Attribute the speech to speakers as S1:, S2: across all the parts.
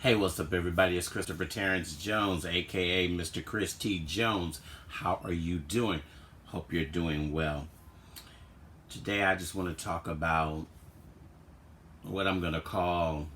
S1: Hey, what's up, everybody? It's Christopher Terrence Jones, aka Mr. Chris T. Jones. How are you doing? Hope you're doing well. Today, I just want to talk about what I'm going to call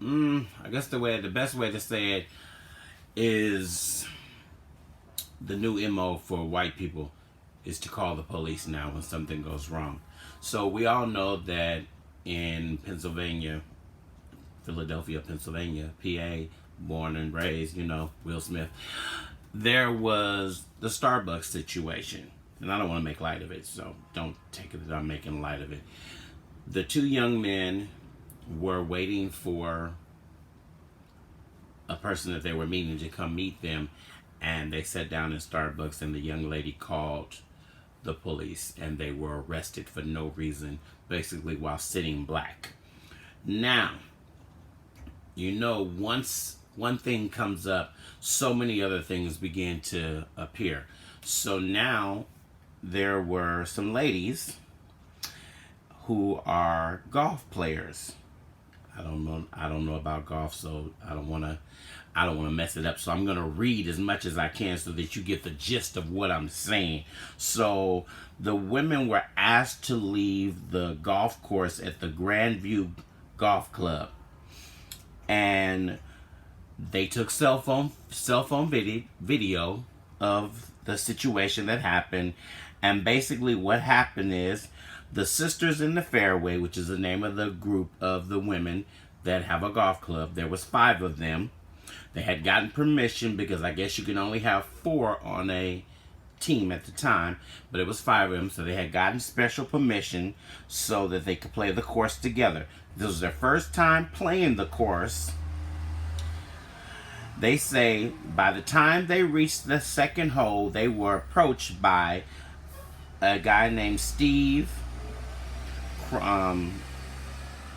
S1: I guess the best way to say it is the new MO for white people is to call the police now when something goes wrong. So we all know that in Pennsylvania, Philadelphia, Pennsylvania, PA, born and raised, Will Smith, there was the Starbucks situation. And I don't want to make light of it, so don't take it that I'm making light of it. The two young men were waiting for a person that they were meeting to come meet them, and they sat down in Starbucks, and the young lady called the police, and they were arrested for no reason, basically while sitting black. Now, once one thing comes up, so many other things begin to appear. So now there were some ladies who are golf players. I don't know about golf, so I don't want to mess it up. So I'm going to read as much as I can so that you get the gist of what I'm saying. So the women were asked to leave the golf course at the Grandview Golf Club, and they took cell phone video of the situation that happened. And basically what happened is the Sisters in the Fairway, which is the name of the group of the women that have a golf club, there was 5 of them. They had gotten permission, because I guess you can only have 4 on a team at the time, but it was 5 of them, so they had gotten special permission so that they could play the course together. This was their first time playing the course. They say by the time they reached the second hole, they were approached by a guy named Steve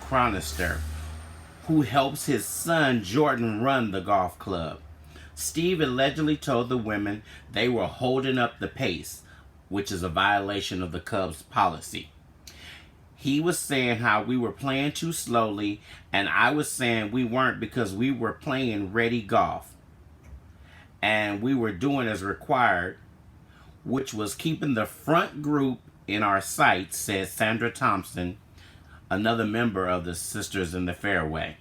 S1: Chronister, who helps his son Jordan run the golf club. Steve allegedly told the women they were holding up the pace, which is a violation of the Cubs' policy. He was saying how we were playing too slowly, and I was saying we weren't, because we were playing ready golf. And we were doing as required, which was keeping the front group in our sights, said Sandra Thompson, another member of the Sisters in the Fairway.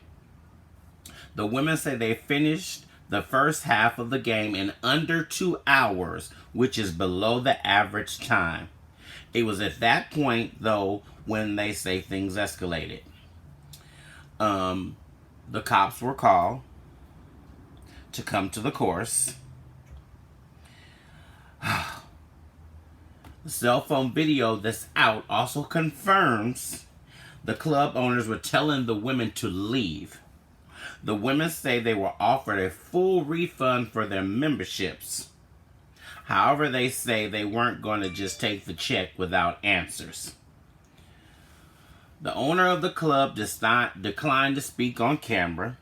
S1: The women say they finished the first half of the game in under 2 hours, which is below the average time. It was at that point, though, when they say things escalated. The cops were called to come to the course. The cell phone video that's out also confirms the club owners were telling the women to leave. The women say they were offered a full refund for their memberships. However, they say they weren't going to just take the check without answers. The owner of the club declined to speak on camera,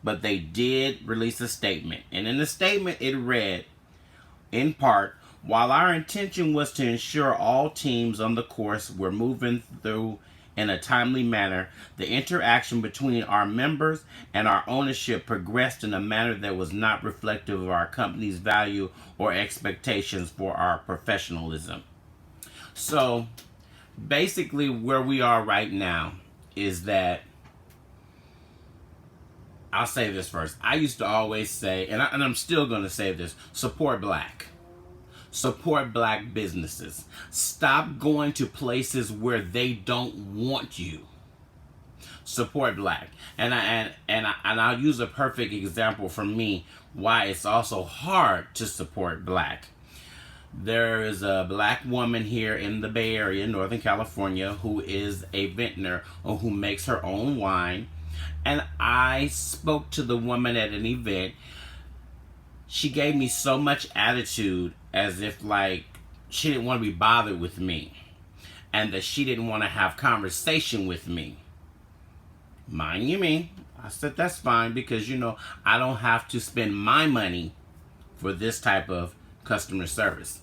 S1: but they did release a statement. And in the statement, it read, in part, while our intention was to ensure all teams on the course were moving through in a timely manner, the interaction between our members and our ownership progressed in a manner that was not reflective of our company's value or expectations for our professionalism. So basically where we are right now is that, I'll say this first. I used to always say, and I'm still going to say this, support black. Support black businesses. Stop going to places where they don't want you. Support black. And I'll use a perfect example from me why it's also hard to support black. There is a black woman here in the Bay Area, Northern California, who is a vintner, or who makes her own wine. And I spoke to the woman at an event. She gave me so much attitude, as if like she didn't want to be bothered with me, and that she didn't want to have conversation with me. Mind you me, I said that's fine, because I don't have to spend my money for this type of customer service.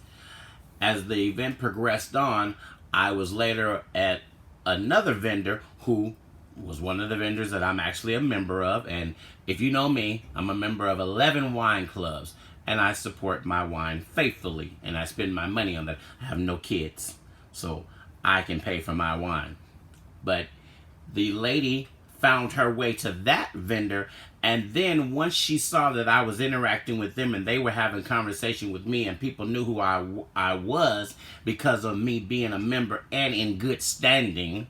S1: As the event progressed on, I was later at another vendor who was one of the vendors that I'm actually a member of. And if you know me, I'm a member of 11 wine clubs. And I support my wine faithfully. And I spend my money on that. I have no kids, so I can pay for my wine. But the lady found her way to that vendor, and then once she saw that I was interacting with them and they were having conversation with me and people knew who I was because of me being a member and in good standing,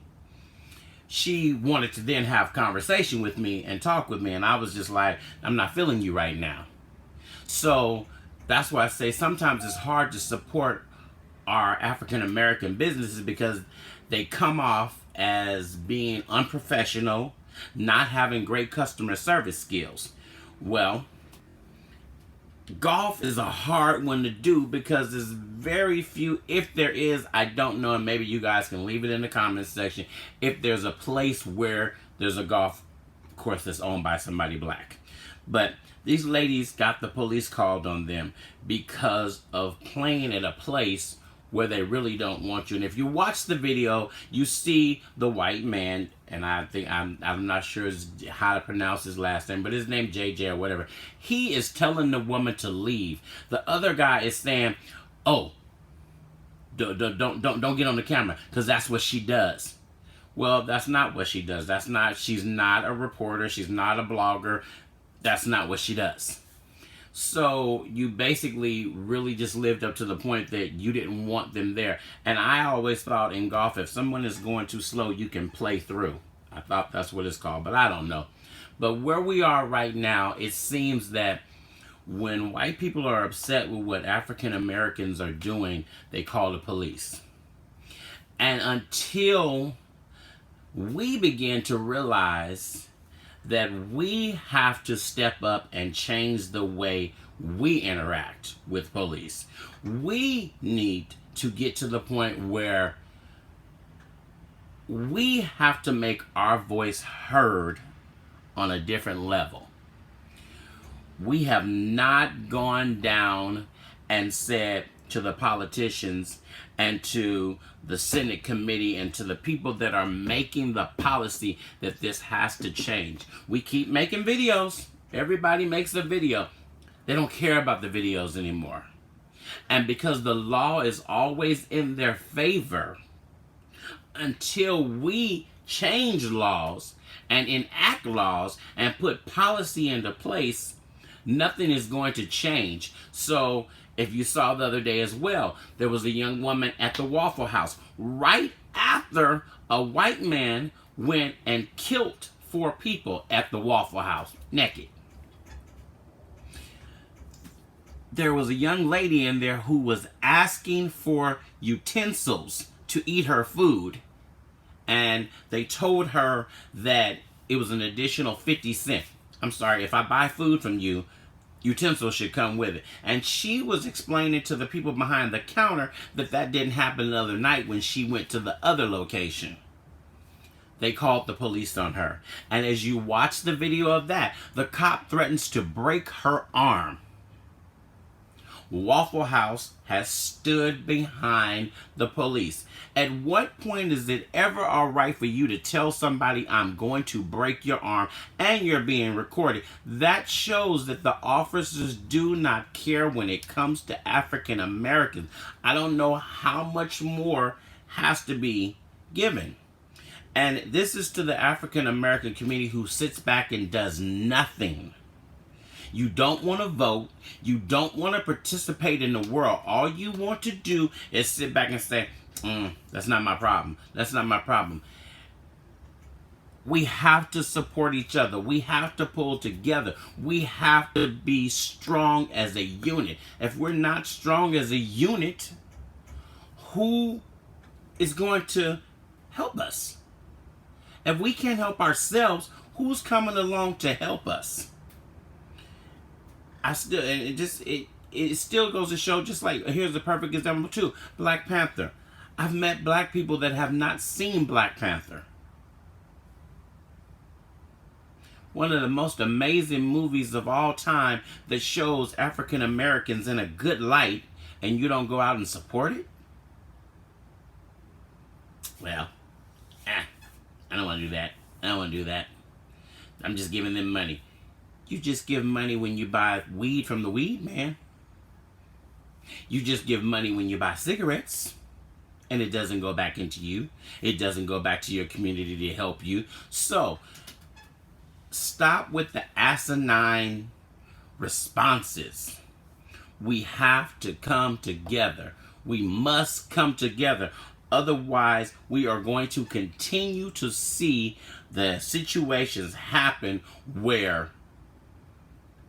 S1: she wanted to then have conversation with me and talk with me, and I was just like, I'm not feeling you right now. So that's why I say sometimes it's hard to support our African American businesses because they come off as being unprofessional, not having great customer service skills. Well, golf is a hard one to do because there's very few, if there is, I don't know, and maybe you guys can leave it in the comments section, if there's a place where there's a golf course that's owned by somebody black. But these ladies got the police called on them because of playing at a place where they really don't want you. And if you watch the video, you see the white man, and I think I'm not sure how to pronounce his last name, but his name JJ or whatever. He is telling the woman to leave. The other guy is saying, "Oh, don't get on the camera because that's what she does." Well, that's not what she does. She's not a reporter. She's not a blogger. That's not what she does. So you basically really just lived up to the point that you didn't want them there. And I always thought in golf, if someone is going too slow, you can play through. I thought that's what it's called, but I don't know. But where we are right now, it seems that when white people are upset with what African Americans are doing, they call the police. And until we begin to realize that we have to step up and change the way we interact with police, we need to get to the point where we have to make our voice heard on a different level. We have not gone down and said to the politicians and to the Senate committee and to the people that are making the policy that this has to change. We keep making videos. Everybody makes a video. They don't care about the videos anymore. And because the law is always in their favor, until we change laws and enact laws and put policy into place, nothing is going to change. So if you saw the other day as well, there was a young woman at the Waffle House right after a white man went and killed 4 people at the Waffle House naked. There was a young lady in there who was asking for utensils to eat her food, and they told her that it was an additional 50 cents. I'm sorry, if I buy food from you, utensils should come with it. And she was explaining to the people behind the counter that that didn't happen the other night when she went to the other location. They called the police on her. And as you watch the video of that, the cop threatens to break her arm. Waffle House has stood behind the police. At what point is it ever all right for you to tell somebody, I'm going to break your arm, and you're being recorded? That shows that the officers do not care when it comes to African Americans. I don't know how much more has to be given. And this is to the African American community who sits back and does nothing. You don't want to vote. You don't want to participate in the world. All you want to do is sit back and say, that's not my problem. That's not my problem. We have to support each other. We have to pull together. We have to be strong as a unit. If we're not strong as a unit, who is going to help us? If we can't help ourselves, who's coming along to help us? It still goes to show, just like, here's the perfect example too, Black Panther. I've met black people that have not seen Black Panther. One of the most amazing movies of all time that shows African Americans in a good light, and you don't go out and support it? Well, don't want to do that. I don't want to do that. I'm just giving them money. You just give money when you buy weed from the weed man. You just give money when you buy cigarettes. And it doesn't go back into you. It doesn't go back to your community to help you. So, stop with the asinine responses. We have to come together. We must come together. Otherwise, we are going to continue to see the situations happen where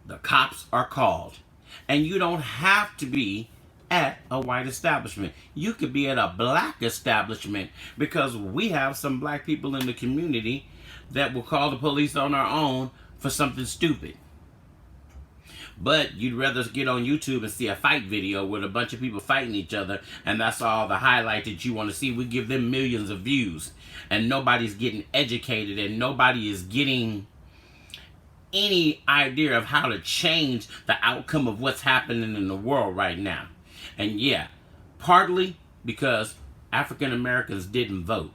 S1: the cops are called. And you don't have to be at a white establishment. You could be at a black establishment, because we have some black people in the community that will call the police on our own for something stupid. But you'd rather get on YouTube and see a fight video with a bunch of people fighting each other, and that's all the highlight that you want to see. We give them millions of views, and nobody's getting educated, and nobody is getting any idea of how to change the outcome of what's happening in the world right now. And yeah, partly because African Americans didn't vote.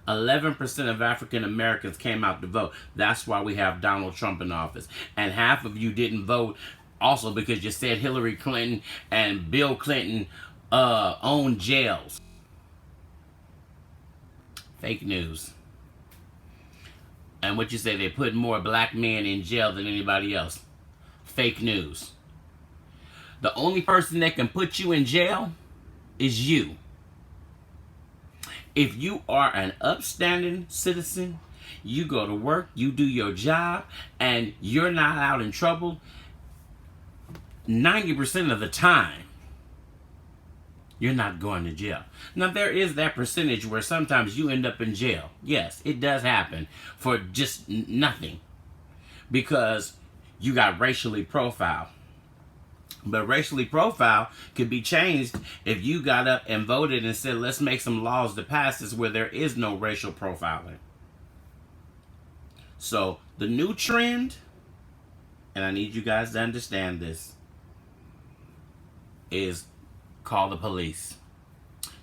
S1: 11% of African Americans came out to vote. That's why we have Donald Trump in office. And half of you didn't vote also because you said Hillary Clinton and Bill Clinton owned jails. Fake news. And what you say, they put more black men in jail than anybody else. Fake news. The only person that can put you in jail is you. If you are an upstanding citizen, you go to work, you do your job, and you're not out in trouble, 90% of the time, you're not going to jail. Now, there is that percentage where sometimes you end up in jail. Yes, it does happen for just nothing, because you got racially profiled. But racially profile could be changed if you got up and voted and said, let's make some laws to pass this where there is no racial profiling. So the new trend, and I need you guys to understand this, is call the police.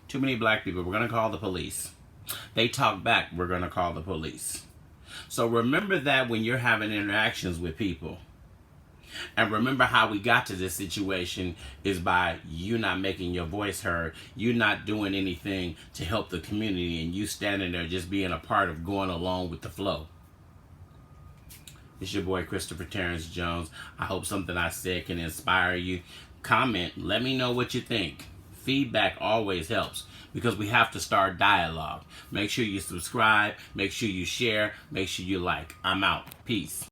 S1: Too many black people, we're going to call the police. They talk back, we're going to call the police. So remember that when you're having interactions with people. And remember how we got to this situation is by you not making your voice heard, you not doing anything to help the community, and you standing there just being a part of going along with the flow. It's your boy Christopher Terrence Jones. I hope something I said can inspire you. Comment, let me know what you think. Feedback always helps, because we have to start dialogue. Make sure you subscribe, make sure you share, make sure you like. I'm out. Peace.